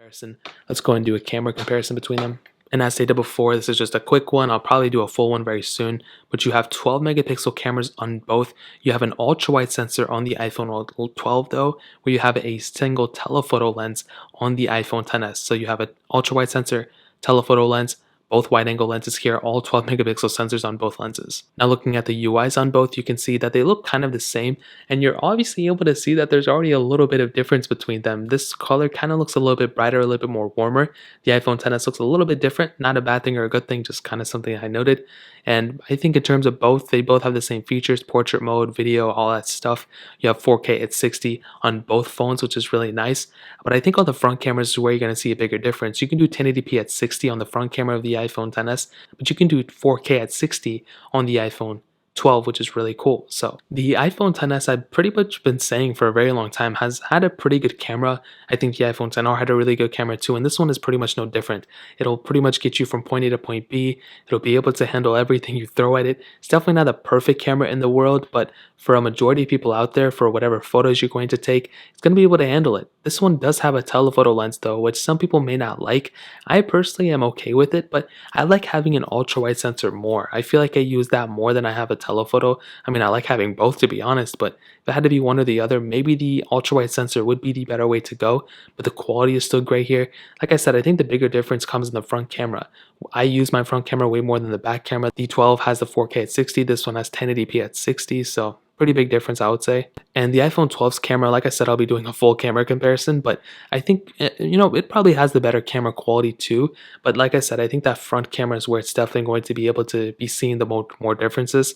comparison. Let's go and do a camera comparison between them. And as stated before, this is just a quick one. I'll probably do a full one very soon. But you have 12 megapixel cameras on both. You have an ultra wide sensor on the iPhone 12 though, where you have a single telephoto lens on the iPhone XS. So you have an ultra wide sensor, telephoto lens, both wide angle lenses here, all 12 megapixel sensors on both lenses. Now looking at the UIs on both, you can see that they look kind of the same, and you're obviously able to see that there's already a little bit of difference between them. This color kind of looks a little bit brighter, a little bit more warmer. The iPhone XS looks a little bit different, not a bad thing or a good thing, just kind of something I noted. And I think in terms of both, they both have the same features, portrait mode, video, all that stuff. You have 4K at 60 on both phones, which is really nice. But I think on the front cameras is where you're going to see a bigger difference. You can do 1080p at 60 on the front camera of the iPhone XS, but you can do 4K at 60 on the iPhone 12, which is really cool. So the iPhone XS, I've pretty much been saying for a very long time, has had a pretty good camera. I think the iPhone XR had a really good camera too, and this one is pretty much no different. It'll pretty much get you from point A to point B. It'll be able to handle everything you throw at it. It's definitely not the perfect camera in the world, but for a majority of people out there, for whatever photos you're going to take, it's going to be able to handle it. This one does have a telephoto lens though, which some people may not like. I personally am okay with it, but I like having an ultra wide sensor more. I feel like I use that more than I have a telephoto. I mean, I like having both to be honest, but if it had to be one or the other, maybe the ultra wide sensor would be the better way to go, but the quality is still great here. Like I said, I think the bigger difference comes in the front camera. I use my front camera way more than the back camera. The 12 has the 4K at 60, this one has 1080p at 60, so pretty big difference I would say. And the iPhone 12's camera, like I said, I'll be doing a full camera comparison, but I think, it probably has the better camera quality too. But like I said, I think that front camera is where it's definitely going to be able to be seeing the more differences.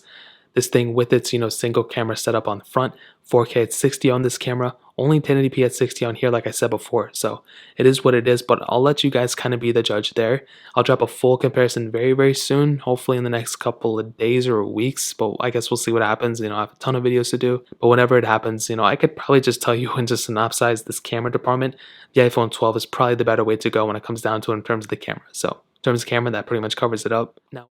This thing with its, single camera setup on the front, 4K at 60 on this camera, only 1080p at 60 on here, like I said before. So it is what it is, but I'll let you guys kind of be the judge there. I'll drop a full comparison very, very soon, hopefully in the next couple of days or weeks, but I guess we'll see what happens. I have a ton of videos to do, but whenever it happens, I could probably just tell you and just synopsize this camera department. The iPhone 12 is probably the better way to go when it comes down to it in terms of the camera. So in terms of camera, that pretty much covers it up. Now,